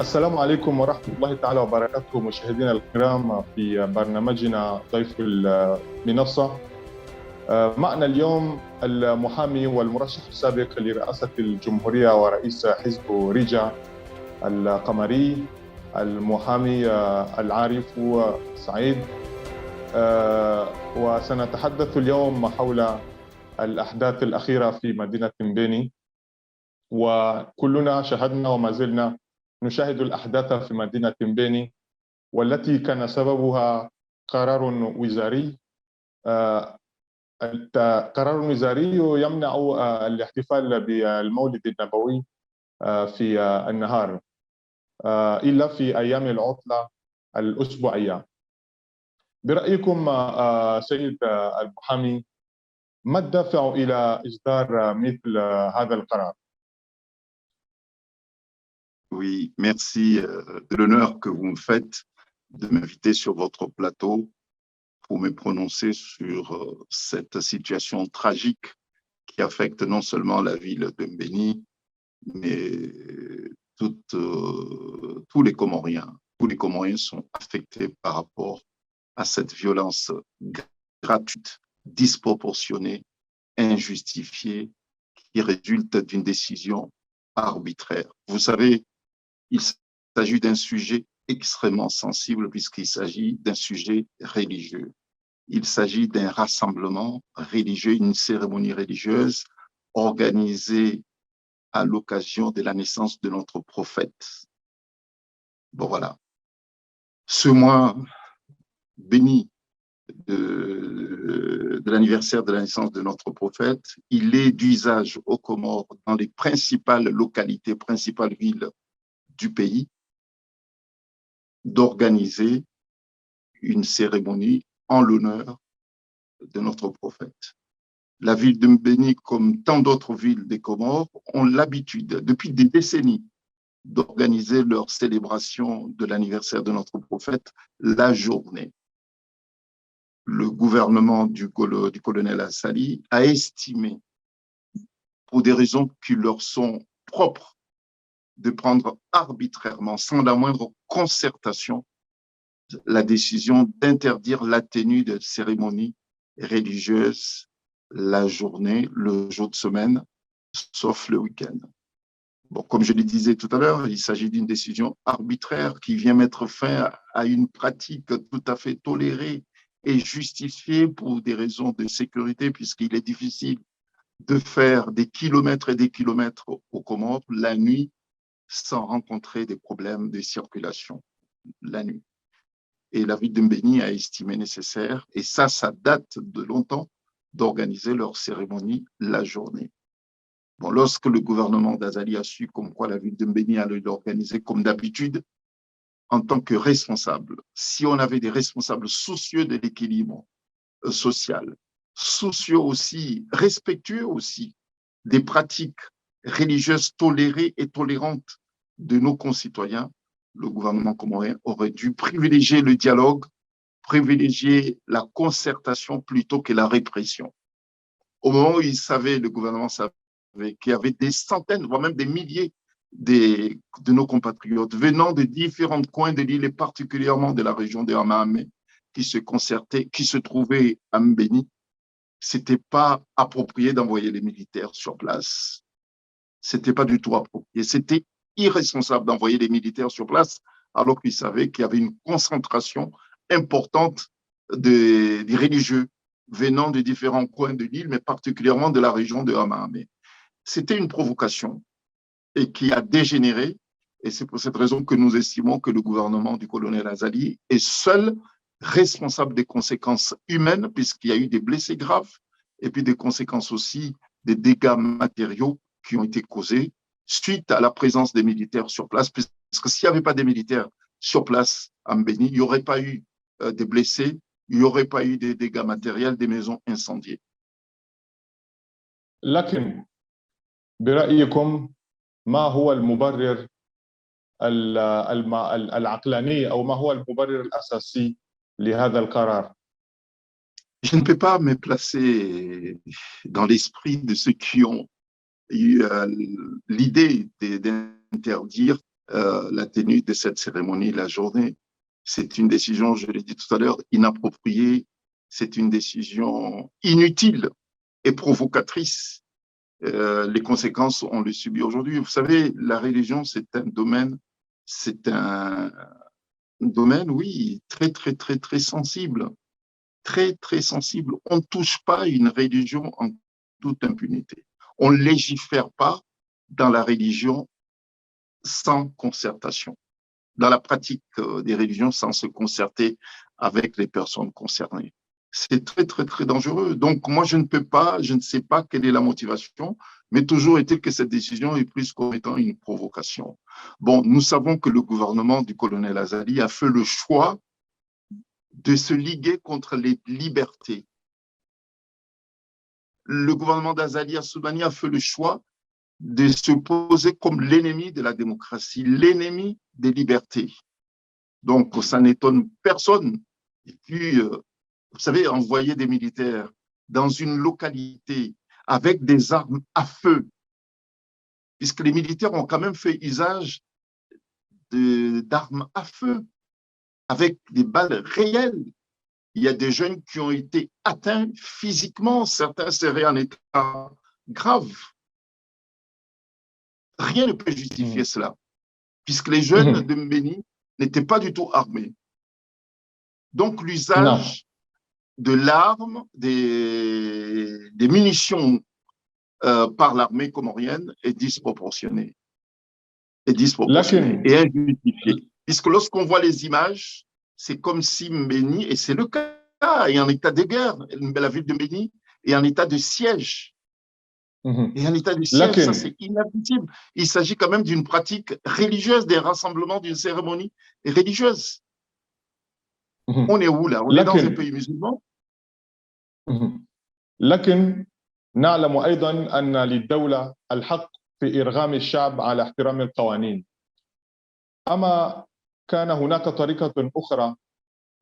السلام عليكم ورحمة الله تعالى وبركاته مشاهدينا الكرام في برنامجنا ضيف المنصة. معنا اليوم المحامي والمرشح السابق لرئاسة الجمهورية ورئيس حزب ريجا القمري المحامي العارف سعيد، وسنتحدث اليوم حول الأحداث الأخيرة في مدينة مبيني. وكلنا شاهدنا وما زلنا نشاهد الأحداث في مدينة مبيني، والتي كان سببها قرار وزاري. قرار وزاري يمنع الاحتفال بالمولد النبوي في النهار إلا في أيام العطلة الأسبوعية. برأيكم سيد المحامي، ما الدافع إلى إصدار مثل هذا القرار؟ Oui, merci de l'honneur que vous me faites de m'inviter sur votre plateau pour me prononcer sur cette situation tragique qui affecte non seulement la ville de Mbéni, mais tous les Comoriens. Tous les Comoriens sont affectés par rapport à cette violence gratuite, disproportionnée, injustifiée, qui résulte d'une décision arbitraire. Vous savez, il s'agit d'un sujet extrêmement sensible puisqu'il s'agit d'un sujet religieux. Il s'agit d'un rassemblement religieux, une cérémonie religieuse organisée à l'occasion de la naissance de notre prophète. Bon, voilà. Ce mois béni de l'anniversaire de la naissance de notre prophète, il est d'usage aux Comores, dans les principales localités, principales villes du pays, d'organiser une cérémonie en l'honneur de notre prophète. La ville de Mbéni, comme tant d'autres villes des Comores, ont l'habitude, depuis des décennies, d'organiser leur célébration de l'anniversaire de notre prophète la journée. Le gouvernement du colonel Assali a estimé, pour des raisons qui leur sont propres, de prendre arbitrairement, sans la moindre concertation, la décision d'interdire la tenue de cérémonies religieuses la journée, le jour de semaine, sauf le week-end. Bon, comme je le disais tout à l'heure, il s'agit d'une décision arbitraire qui vient mettre fin à une pratique tout à fait tolérée et justifiée pour des raisons de sécurité, puisqu'il est difficile de faire des kilomètres et des kilomètres aux Comores la nuit sans rencontrer des problèmes de circulation la nuit. Et la ville de Mbéni a estimé nécessaire, et ça date de longtemps, d'organiser leur cérémonie la journée. Bon, lorsque le gouvernement d'Azali a su comme quoi la ville de Mbéni allait l'organiser comme d'habitude, en tant que responsable, si on avait des responsables soucieux de l'équilibre social, soucieux aussi, respectueux aussi des pratiques religieuses tolérées et tolérantes de nos concitoyens, le gouvernement comorien aurait dû privilégier le dialogue, privilégier la concertation plutôt que la répression. Au moment où le gouvernement savait qu'il y avait des centaines, voire même des milliers de nos compatriotes venant de différents coins de l'île et particulièrement de la région de Hamahamé qui se concertaient, qui se trouvaient à Mbéni, c'était pas approprié d'envoyer les militaires sur place. C'était pas du tout approprié. C'était irresponsable d'envoyer les militaires sur place alors qu'ils savaient qu'il y avait une concentration importante des religieux venant de différents coins de l'île, mais particulièrement de la région de Hamahamé. C'était une provocation et qui a dégénéré, et c'est pour cette raison que nous estimons que le gouvernement du colonel Azali est seul responsable des conséquences humaines, puisqu'il y a eu des blessés graves, et puis des conséquences aussi des dégâts matériaux qui ont été causés suite à la présence des militaires sur place, parce que s'il n'y avait pas des militaires sur place à Mbéni, il n'y aurait pas eu des blessés, il n'y aurait pas eu des dégâts matériels, des maisons incendiées. لكن برأيكم ما هو المبرر العقلاني أو ما هو المبرر الأساسي لهذا القرار؟ Je ne peux pas me placer dans l'esprit de ceux qui ont eu l'idée d'interdire la tenue de cette cérémonie la journée. C'est une décision, je l'ai dit tout à l'heure, inappropriée. C'est une décision inutile et provocatrice. Les conséquences, on les subit aujourd'hui. Vous savez, la religion, c'est un domaine, oui, très, très, très, très sensible. Très, très sensible. On ne touche pas une religion en toute impunité. On ne légifère pas dans la religion sans concertation, dans la pratique des religions sans se concerter avec les personnes concernées. C'est très, très, très dangereux. Donc, moi, je ne sais pas quelle est la motivation, mais toujours est-il que cette décision est prise comme étant une provocation. Bon, nous savons que le gouvernement du colonel Azali a fait le choix de se liguer contre les libertés. Le gouvernement d'Azali Assoumani a fait le choix de se poser comme l'ennemi de la démocratie, l'ennemi des libertés. Donc, ça n'étonne personne. Et puis, vous savez, envoyer des militaires dans une localité avec des armes à feu, puisque les militaires ont quand même fait usage d'armes à feu, avec des balles réelles. Il y a des jeunes qui ont été atteints physiquement, certains seraient en état grave. Rien ne peut justifier cela, puisque les jeunes de Mbéni n'étaient pas du tout armés. Donc, l'usage de l'arme, des munitions par l'armée comorienne est disproportionné. Et injustifié. Puisque lorsqu'on voit les images, c'est comme si Mbéni, et c'est le cas, est en état de guerre, la ville de Mbéni est en état de siège. Et en état de siège, ça c'est inadmissible. Il s'agit quand même d'une pratique religieuse, des rassemblements d'une cérémonie religieuse. On est où là? On est dans un pays musulman. لكن نعلم أيضا أن للدولة الحق في إرغام الشعب على احترام القوانين. أما كان هناك طريقة أخرى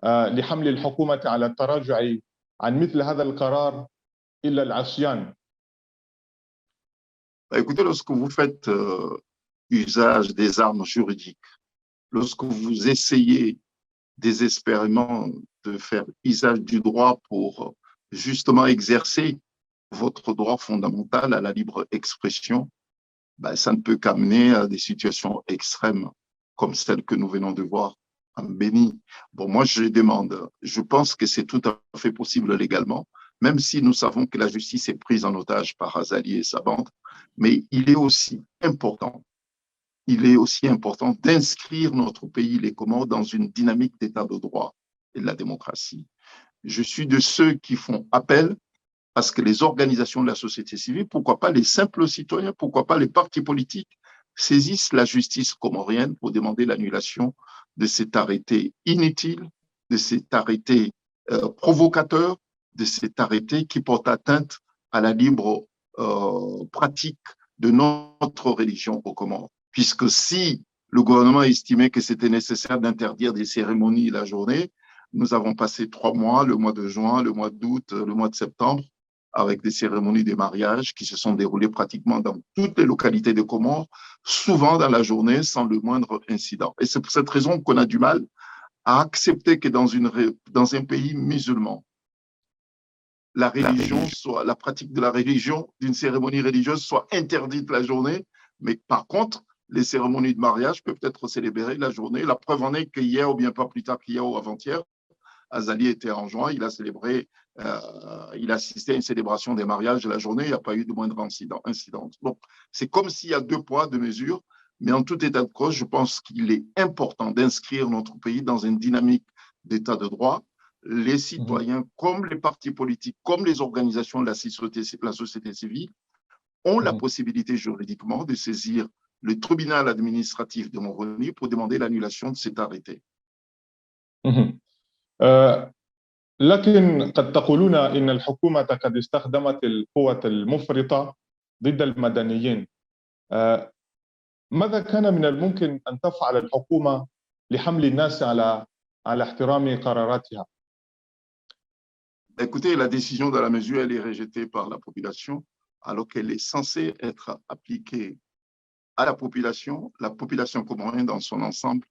لحمل الحكومة على التراجع عن مثل هذا القرار إلا العصيان؟ Écoutez, lorsque vous faites usage des armes juridiques, lorsque vous essayez désespérément de faire usage du droit pour justement exercer votre droit fondamental à la libre expression, ben, ça ne peut qu'amener à des situations extrêmes comme celles que nous venons de voir en Béni. Bon, moi, je demande, je pense que c'est tout à fait possible légalement, même si nous savons que la justice est prise en otage par Azali et sa bande, mais il est aussi important d'inscrire notre pays, les Comores, dans une dynamique d'état de droit et de la démocratie. Je suis de ceux qui font appel à ce que les organisations de la société civile, pourquoi pas les simples citoyens, pourquoi pas les partis politiques, saisissent la justice comorienne pour demander l'annulation de cet arrêté inutile, de cet arrêté provocateur, de cet arrêté qui porte atteinte à la libre pratique de notre religion aux Comores. Puisque si le gouvernement estimait que c'était nécessaire d'interdire des cérémonies la journée, nous avons passé 3 mois, le mois de juin, le mois d'août, le mois de septembre, avec des cérémonies de mariage qui se sont déroulées pratiquement dans toutes les localités de Comores, souvent dans la journée, sans le moindre incident. Et c'est pour cette raison qu'on a du mal à accepter que dans un pays musulman, la pratique de la religion, d'une cérémonie religieuse soit interdite la journée, mais par contre, les cérémonies de mariage peuvent être célébrées la journée. La preuve en est qu'hier, ou bien pas plus tard qu'hier ou avant-hier, Azali était en juin, il a assisté à une célébration des mariages de la journée, il n'y a pas eu de moindre incident. Donc, c'est comme s'il y a 2 poids, 2 mesures, mais en tout état de cause, je pense qu'il est important d'inscrire notre pays dans une dynamique d'état de droit. Les citoyens, comme les partis politiques, comme les organisations de la société civile, ont la possibilité juridiquement de saisir le tribunal administratif de Moroni pour demander l'annulation de cet arrêté. لكن قد تقولون إن الحكومة قد استخدمت القوة المفرطة ضد المدنيين. ماذا كان من الممكن أن تفعل الحكومة لحمل الناس على احترام قراراتها؟ Écoutez, la décision dans la mesure, elle est rejetée par la population, alors qu'elle est censée être appliquée à la population comorienne dans son ensemble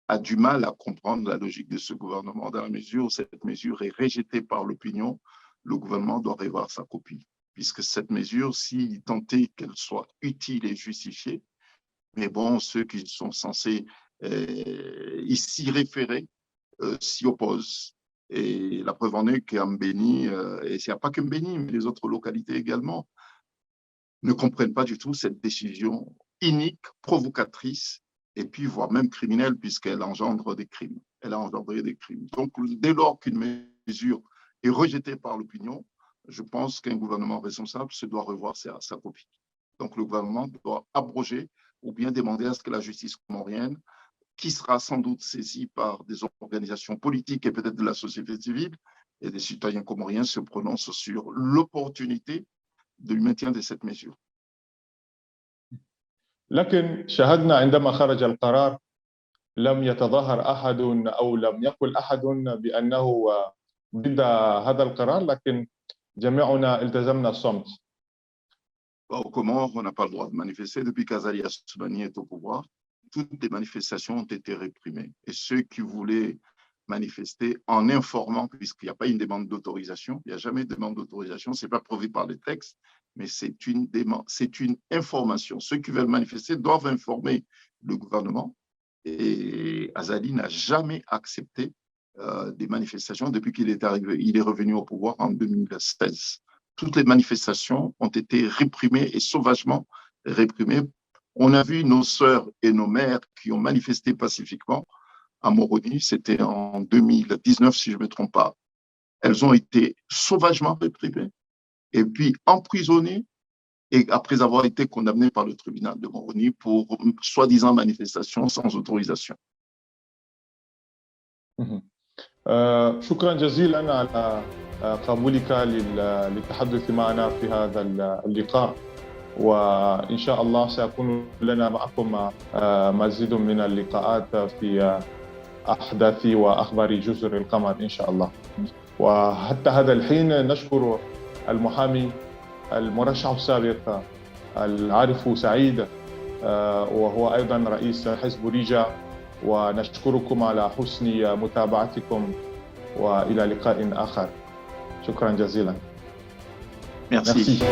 a du mal à comprendre la logique de ce gouvernement. Dans la mesure où cette mesure est rejetée par l'opinion, le gouvernement doit revoir sa copie, puisque cette mesure, s'il tentait qu'elle soit utile et justifiée, mais bon, ceux qui sont censés s'y référer s'y opposent. Et la preuve en est qu'à Mbéni, et il n'y a pas que Mbéni, mais les autres localités également, ne comprennent pas du tout cette décision inique, provocatrice, et puis voire même criminelle, puisqu'elle engendre des crimes. Elle a engendré des crimes. Donc, dès lors qu'une mesure est rejetée par l'opinion, je pense qu'un gouvernement responsable se doit revoir sa copie. Donc, le gouvernement doit abroger ou bien demander à ce que la justice comorienne, qui sera sans doute saisie par des organisations politiques et peut-être de la société civile et des citoyens comoriens, se prononcent sur l'opportunité du maintien de cette mesure. لكن شاهدنا عندما خرج القرار لم يتظاهر أحد أو لم يقل أحد بأنه ضد هذا القرار، لكن جميعنا التزمنا الصمت. Au Comores, on n'a pas le droit de manifester. Depuis qu'Azali Assoumani est au pouvoir, toutes les manifestations ont été réprimées. Et ceux qui voulaient manifester en informant, puisqu'il n'y a pas une demande d'autorisation, il n'y a jamais de demande d'autorisation, ce n'est pas prévu par les textes, mais c'est une information. Ceux qui veulent manifester doivent informer le gouvernement. Et Azali n'a jamais accepté des manifestations depuis qu'il est arrivé. Il est revenu au pouvoir en 2016. Toutes les manifestations ont été réprimées et sauvagement réprimées. On a vu nos sœurs et nos mères qui ont manifesté pacifiquement à Moroni, c'était en 2019 si je ne me trompe pas. Elles ont été sauvagement réprimées et puis emprisonnées et après avoir été condamnées par le tribunal de Moroni pour soi-disant manifestation sans autorisation. شكرا جزيلا على قبولك للتحدث معنا في هذا اللقاء، وإن شاء الله سيكون لنا معكم مزيد من اللقاءات في أحداث وأخبار جزر القمر إن شاء الله. وحتى هذا الحين نشكر المحامي المرشح السابق العارف سعيد، وهو أيضا رئيس حزب ريجا، ونشكركم على حسن متابعتكم وإلى لقاء آخر. شكرا جزيلا. Merci.